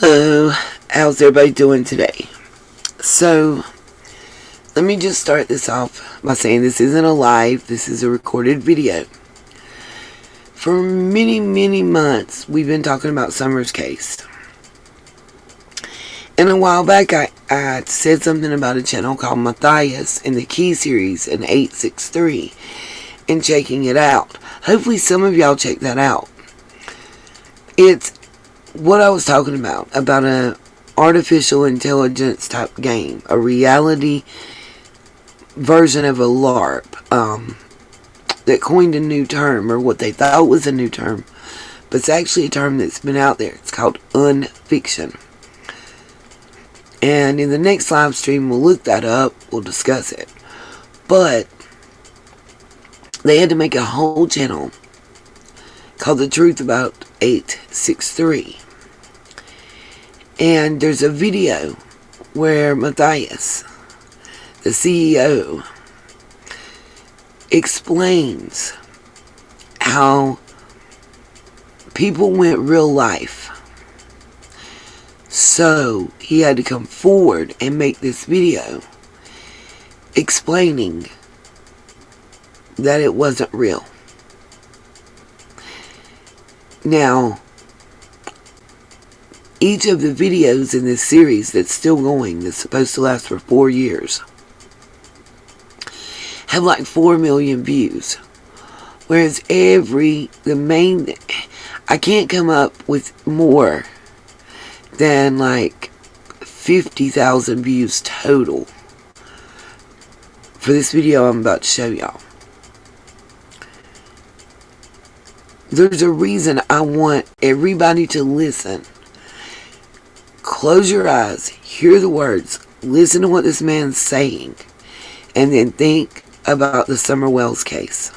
Hello, how's everybody doing today? So, let me just start this off by saying this isn't a live, this is a recorded video. For many months, we've been talking about Summer's case. And a while back, I said something about a channel called Matthias in the Key series in 863 and checking it out. Hopefully some of y'all check that out. It's what I was talking about an artificial intelligence type game, a reality version of a LARP that coined a new term, or what they thought was a new term, but it's actually a term that's been out there. It's called unfiction. And in the next live stream, we'll look that up, we'll discuss it. But they had to make a whole channel called The Truth About 863. And there's a video where Matthias, the CEO, explains how people went real life. So he had to come forward and make this video explaining that it wasn't real. Now, each of the videos in this series that's still going, that's supposed to last for 4 years, have like 4 million views. Whereas I can't come up with more than like 50,000 views total for this video I'm about to show y'all. There's a reason I want everybody to listen. Close your eyes, hear the words, listen to what this man's saying, and then think about the Summer Wells case.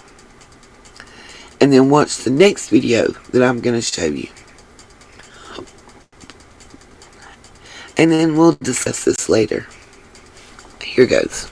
And then watch the next video that I'm going to show you. And then we'll discuss this later. Here goes.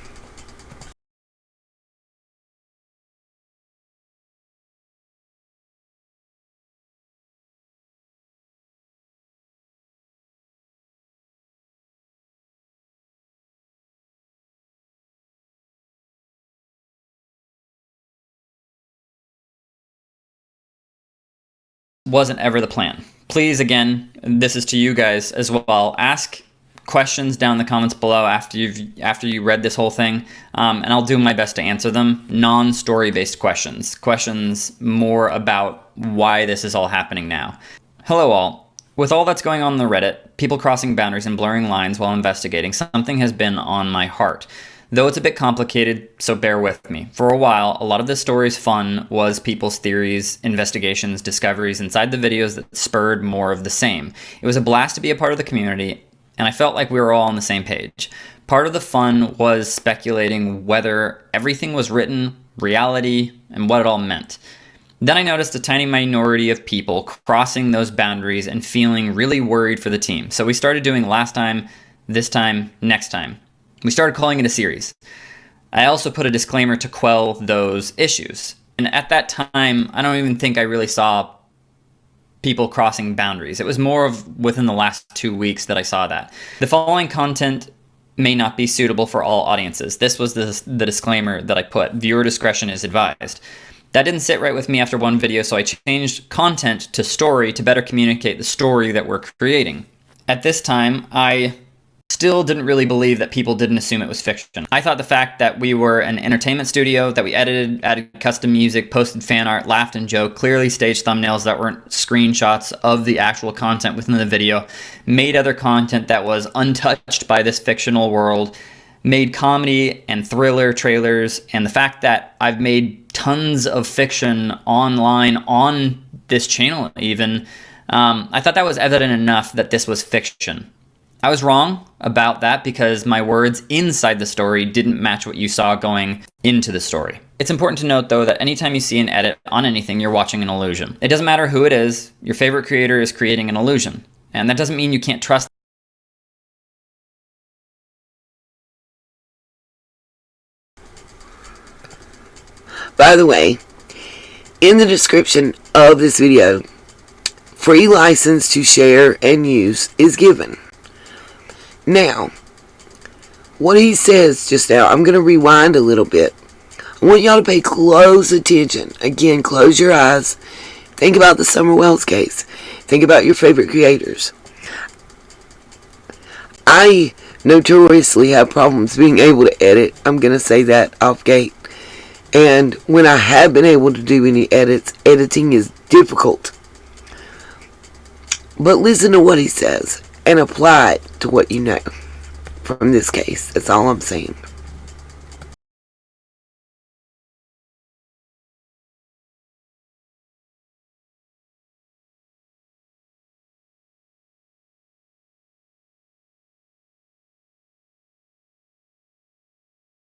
Wasn't ever the plan. Please, again, this is to you guys as well. Ask questions down in the comments below after you read this whole thing, and I'll do my best to answer them. Non-story based questions more about why this is all happening now. Hello all. With all that's going on in the Reddit, people crossing boundaries and blurring lines while investigating, something has been on my heart. Though it's a bit complicated, so bear with me. For a while, a lot of this story's fun was people's theories, investigations, discoveries inside the videos that spurred more of the same. It was a blast to be a part of the community, and I felt like we were all on the same page. Part of the fun was speculating whether everything was written, reality, and what it all meant. Then I noticed a tiny minority of people crossing those boundaries and feeling really worried for the team. So we started doing last time, this time, next time. We started calling it a series. I also put a disclaimer to quell those issues. And at that time, I don't even think I really saw people crossing boundaries. It was more of within the last 2 weeks that I saw that. The following content may not be suitable for all audiences. This was the disclaimer that I put. Viewer discretion is advised. That didn't sit right with me after one video, so I changed content to story to better communicate the story that we're creating. At this time, I still didn't really believe that people didn't assume it was fiction. I thought the fact that we were an entertainment studio, that we edited, added custom music, posted fan art, laughed and joked, clearly staged thumbnails that weren't screenshots of the actual content within the video, made other content that was untouched by this fictional world, made comedy and thriller trailers, and the fact that I've made tons of fiction online on this channel even, I thought that was evident enough that this was fiction. I was wrong about that because my words inside the story didn't match what you saw going into the story. It's important to note though that anytime you see an edit on anything, you're watching an illusion. It doesn't matter who it is, your favorite creator is creating an illusion. And that doesn't mean you can't trust. By the way, in the description of this video, Free license to share and use is given. Now, what he says just now, I'm going to rewind a little bit. I want y'all to pay close attention. Again, close your eyes. Think about the Summer Wells case. Think about your favorite creators. I notoriously have problems being able to edit. I'm going to say that off gate. And when I have been able to do any edits, editing is difficult. But listen to what he says and apply it to what you know from this case. That's all I'm saying.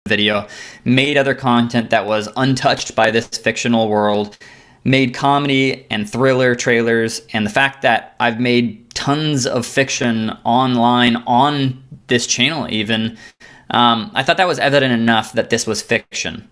Video, made other content that was untouched by this fictional world, made comedy and thriller trailers, and the fact that I've made tons of fiction online on this channel even, I thought that was evident enough that this was fiction.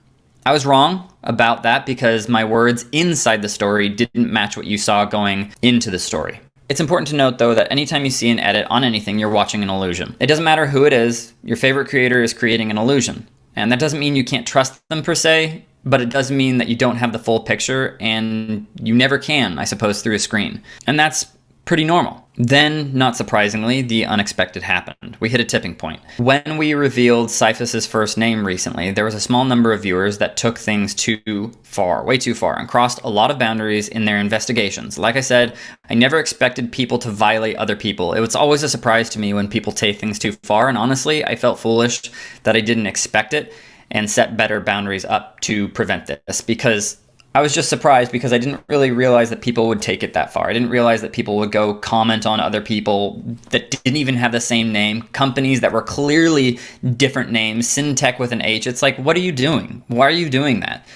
I was wrong about that because my words inside the story didn't match what you saw going into the story. It's important to note, though, that anytime you see an edit on anything, you're watching an illusion. It doesn't matter who it is, your favorite creator is creating an illusion. And that doesn't mean you can't trust them per se, but it does mean that you don't have the full picture, and you never can, I suppose, through a screen. And that's pretty normal. Then, not surprisingly, the unexpected happened. We hit a tipping point. When we revealed Cyphus's first name recently, there was a small number of viewers that took things too far, way too far, and crossed a lot of boundaries in their investigations. Like I said, I never expected people to violate other people. It was always a surprise to me when people take things too far, and honestly, I felt foolish that I didn't expect it and set better boundaries up to prevent this, because I was just surprised because I didn't really realize that people would take it that far. I didn't realize that people would go comment on other people that didn't even have the same name, companies that were clearly different names, Syntech with an H. It's like, what are you doing? Why are you doing that?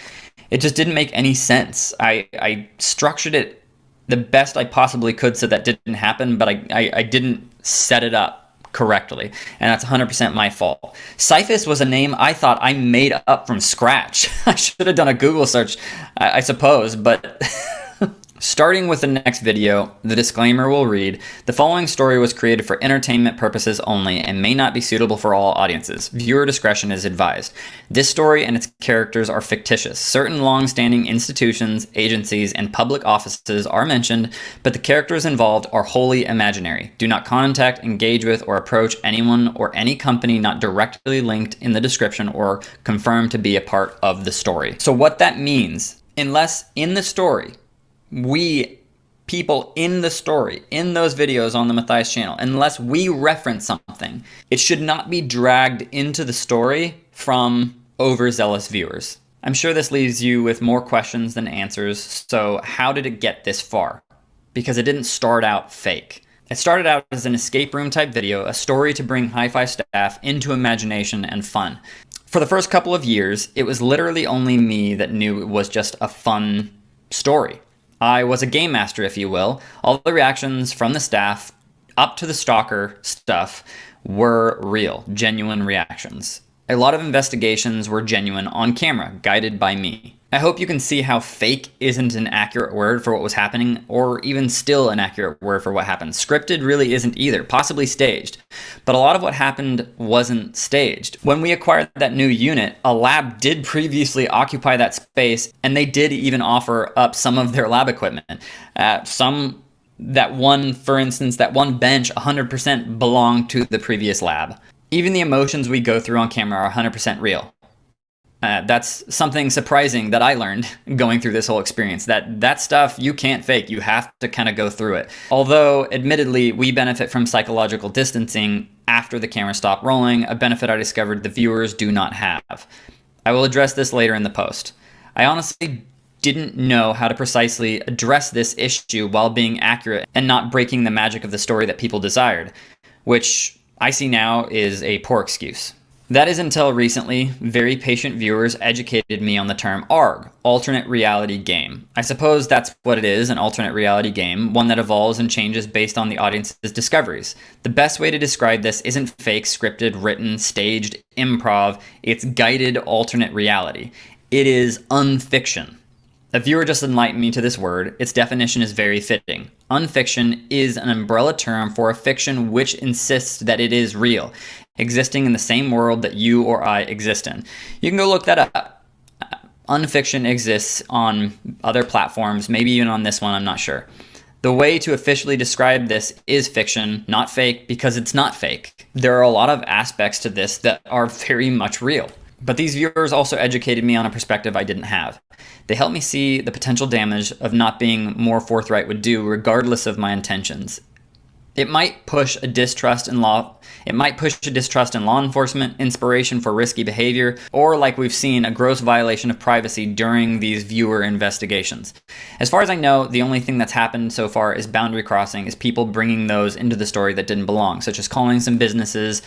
It just didn't make any sense. I structured it the best I possibly could so that didn't happen, but I didn't set it up correctly, and that's 100% my fault. Cyphus was a name I thought I made up from scratch. I should have done a Google search, I suppose, but starting with the next video, the disclaimer will read, the following story was created for entertainment purposes only and may not be suitable for all audiences. Viewer discretion is advised. This story and its characters are fictitious. Certain long-standing institutions, agencies, and public offices are mentioned, but the characters involved are wholly imaginary. Do not contact, engage with, or approach anyone or any company not directly linked in the description or confirmed to be a part of the story. So what that means, unless in the story, we, people in the story, in those videos on the Matthias channel, unless we reference something, it should not be dragged into the story from overzealous viewers. I'm sure this leaves you with more questions than answers, so how did it get this far? Because it didn't start out fake. It started out as an escape room type video, a story to bring hi-fi staff into imagination and fun. For the first couple of years, it was literally only me that knew it was just a fun story. I was a game master, if you will. All the reactions from the staff up to the stalker stuff were real, genuine reactions. A lot of investigations were genuine on camera, guided by me. I hope you can see how fake isn't an accurate word for what was happening, or even still an accurate word for what happened. Scripted really isn't either, possibly staged. But a lot of what happened wasn't staged. When we acquired that new unit, a lab did previously occupy that space, and they did even offer up some of their lab equipment. For instance, that one bench 100% belonged to the previous lab. Even the emotions we go through on camera are 100% real. That's something surprising that I learned going through this whole experience, that stuff you can't fake. You have to kind of go through it. Although, admittedly, we benefit from psychological distancing after the camera stopped rolling, a benefit I discovered the viewers do not have. I will address this later in the post. I honestly didn't know how to precisely address this issue while being accurate and not breaking the magic of the story that people desired, which I see now is a poor excuse. That is until recently, very patient viewers educated me on the term ARG, alternate reality game. I suppose that's what it is, an alternate reality game, one that evolves and changes based on the audience's discoveries. The best way to describe this isn't fake, scripted, written, staged, improv, it's guided alternate reality. It is unfiction. A viewer just enlightened me to this word. Its definition is very fitting. Unfiction is an umbrella term for a fiction which insists that it is real, existing in the same world that you or I exist in. You can go look that up. Unfiction exists on other platforms, maybe even on this one, I'm not sure. The way to officially describe this is fiction, not fake, because it's not fake. There are a lot of aspects to this that are very much real. But these viewers also educated me on a perspective I didn't have. They helped me see the potential damage of not being more forthright would do, regardless of my intentions. It might push a distrust in law enforcement, inspiration for risky behavior, or, like we've seen, a gross violation of privacy during these viewer investigations. As far as I know, the only thing that's happened so far is boundary crossing, is people bringing those into the story that didn't belong, such as calling some businesses,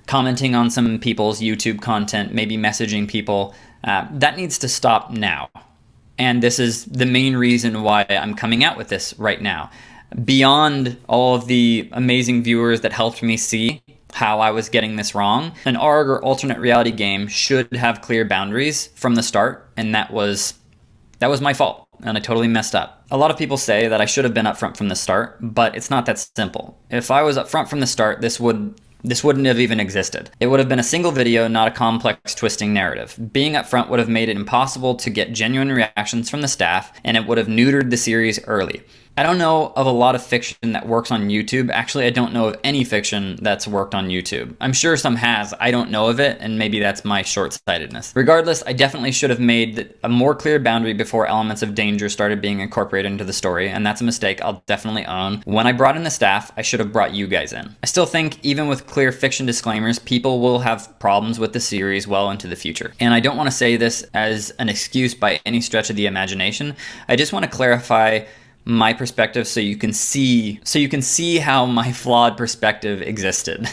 commenting on some people's YouTube content, maybe messaging people. That needs to stop now. And this is the main reason why I'm coming out with this right now. Beyond all of the amazing viewers that helped me see how I was getting this wrong, an ARG or alternate reality game should have clear boundaries from the start, and that was my fault, and I totally messed up. A lot of people say that I should have been upfront from the start, but it's not that simple. If I was upfront from the start, this wouldn't have even existed. It would have been a single video, not a complex twisting narrative. Being upfront would have made it impossible to get genuine reactions from the staff, and it would have neutered the series early. I don't know of a lot of fiction that works on YouTube. Actually, I don't know of any fiction that's worked on YouTube. I'm sure some has. I don't know of it, and maybe that's my short-sightedness. Regardless, I definitely should have made a more clear boundary before elements of danger started being incorporated into the story, and that's a mistake I'll definitely own. When I brought in the staff, I should have brought you guys in. I still think, even with clear fiction disclaimers, people will have problems with the series well into the future. And I don't want to say this as an excuse by any stretch of the imagination. I just want to clarify my perspective so you can see how my flawed perspective existed.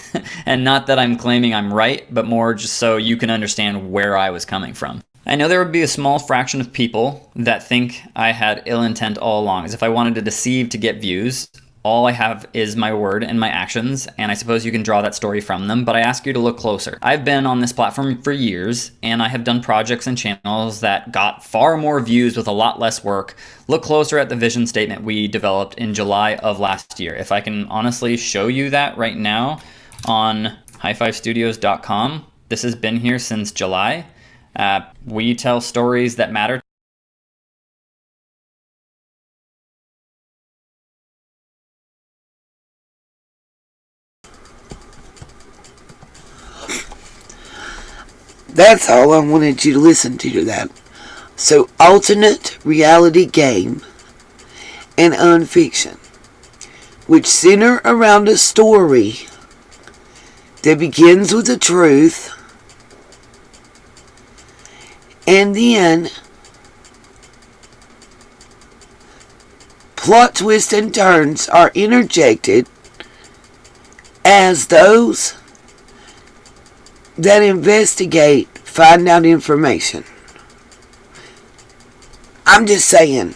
And not that I'm claiming I'm right, but more just so you can understand where I was coming from. I know there would be a small fraction of people that think I had ill intent all along, as if I wanted to deceive to get views. All I have is my word and my actions, and I suppose you can draw that story from them, but I ask you to look closer. I've been on this platform for years, and I have done projects and channels that got far more views with a lot less work. Look closer at the vision statement we developed in July of last year. If I can honestly show you that right now on highfivestudios.com, this has been here since July. We tell stories that matter. That's all I wanted you to listen to that. So, alternate reality game and unfiction, which center around a story that begins with the truth and then plot twists and turns are interjected as those that investigate find out information. I'm just saying,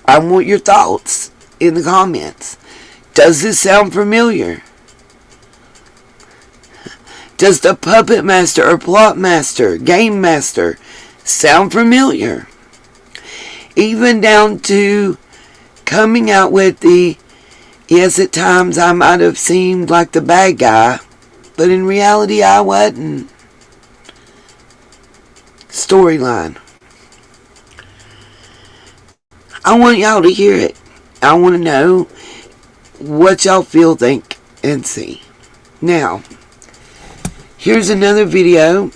I want your thoughts in the comments. Does this sound familiar? Does the puppet master or plot master, game master sound familiar? Even down to coming out with the, yes, at times I might have seemed like the bad guy, but in reality I wasn't. Storyline. I want y'all to hear it. I want to know what y'all feel, think, and see. Now, here's another video.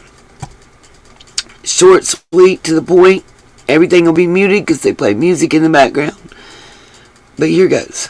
Short, sweet, to the point. Everything will be muted because they play music in the background. But here goes.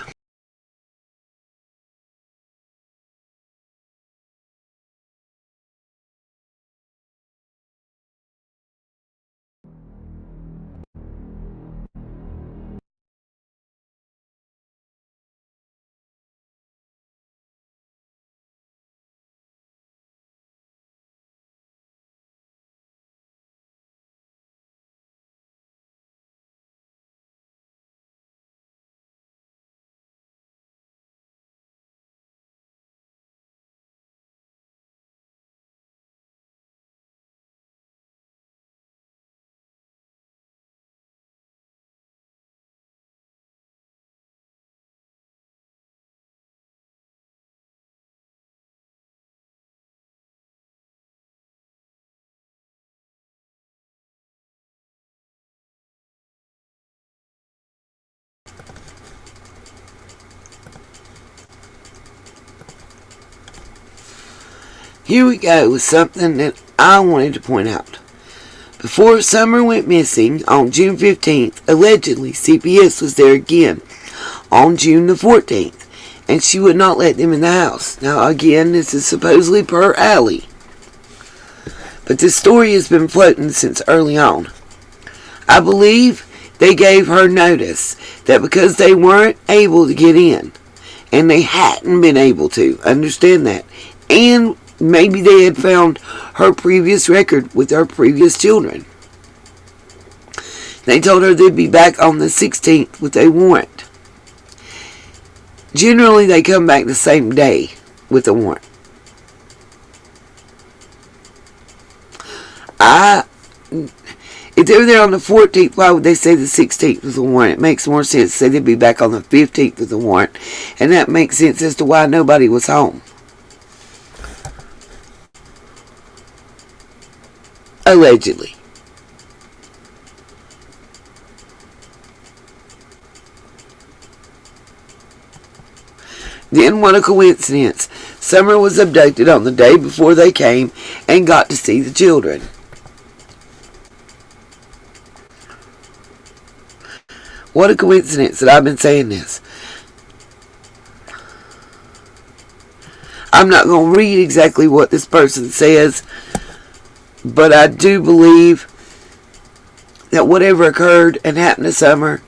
Here we go with something that I wanted to point out. Before Summer went missing on June 15th, allegedly CPS was there again on June the 14th, and she would not let them in the house. Now again, this is supposedly per Allie, but this story has been floating since early on. I believe they gave her notice that because they weren't able to get in, and they hadn't been able to, understand that, and maybe they had found her previous record with her previous children. They told her they'd be back on the 16th with a warrant. Generally, they come back the same day with a warrant. If they were there on the 14th, why would they say the 16th was a warrant? It makes more sense to say they'd be back on the 15th with a warrant. And that makes sense as to why nobody was home. Allegedly. Then what a coincidence. Summer was abducted on the day before they came and got to see the children. What a coincidence that I've been saying this. I'm not going to read exactly what this person says, but I do believe that whatever occurred and happened to Summer,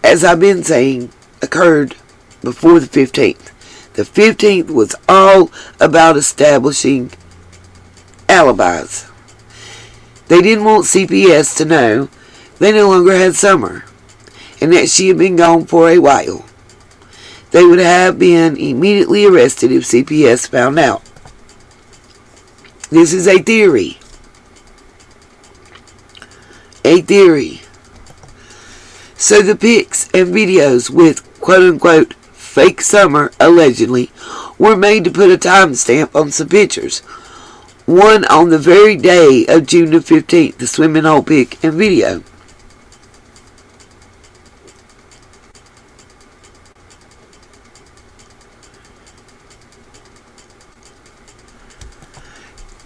as I've been saying, occurred before the 15th. The 15th was all about establishing alibis. They didn't want CPS to know they no longer had Summer, and that she had been gone for a while. They would have been immediately arrested if CPS found out. This is a theory. A theory. So the pics and videos with quote-unquote fake Summer, allegedly, were made to put a timestamp on some pictures. One on the very day of June the 15th, the swimming hole pic and video.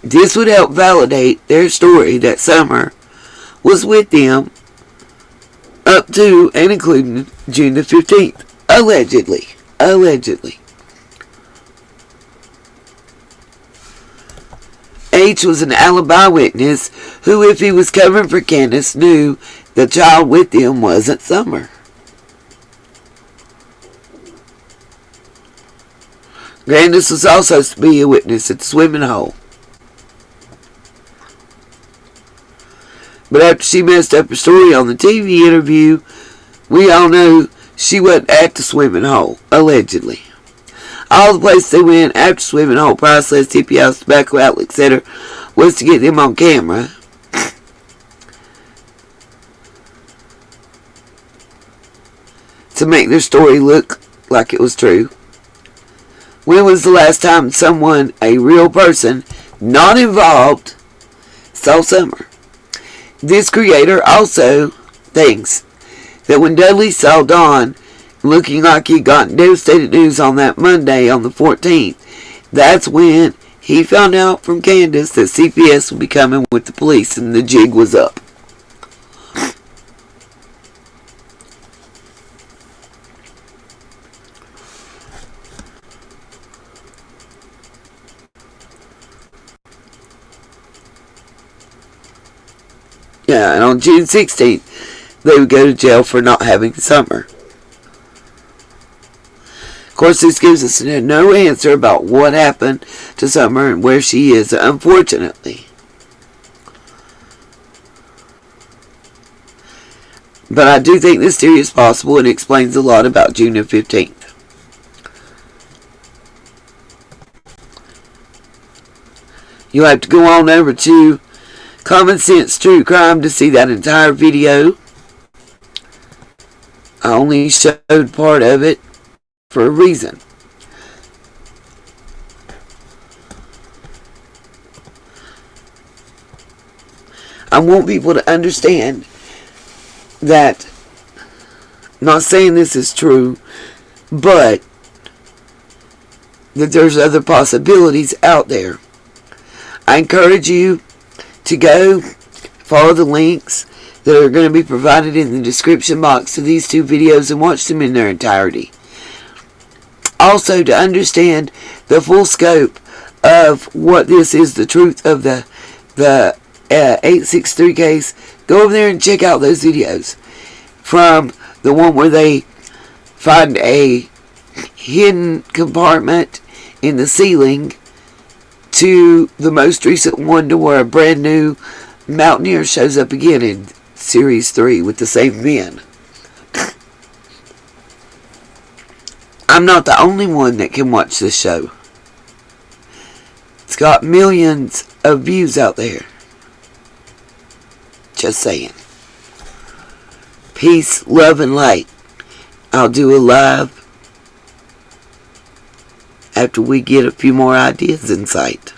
This would help validate their story that Summer was with them up to and including June the 15th. Allegedly. Allegedly. H was an alibi witness who, if he was covering for Candace, knew the child with him wasn't Summer. Candace was also to be a witness at the swimming hole. But after she messed up her story on the TV interview, we all know she wasn't at the swimming hole, allegedly. All the places they went after swimming hole, price list, hippie house, tobacco outlet, etc., was to get them on camera. To make their story look like it was true. When was the last time someone, a real person, not involved, saw Summer? This creator also thinks that when Dudley saw Dawn looking like he'd gotten devastated news on that Monday on the 14th, that's when he found out from Candace that CPS would be coming with the police and the jig was up. Yeah, and on June 16th, they would go to jail for not having Summer. Of course, this gives us no answer about what happened to Summer and where she is, unfortunately. But I do think this theory is possible and explains a lot about June the 15th. You'll have to go on over to Common Sense True Crime to see that entire video. I only showed part of it for a reason. I want people to understand that, not saying this is true, but that there's other possibilities out there. I encourage you to go follow the links that are going to be provided in the description box to these 2 videos and watch them in their entirety. Also, to understand the full scope of what this is, the truth of the 863 case, go over there and check out those videos. From the one where they find a hidden compartment in the ceiling, to the most recent one to where a brand new mountaineer shows up again in Series 3 with the same men. I'm not the only one that can watch this show. It's got millions of views out there. Just saying. Peace, love, and light. I'll do a live after we get a few more ideas in sight.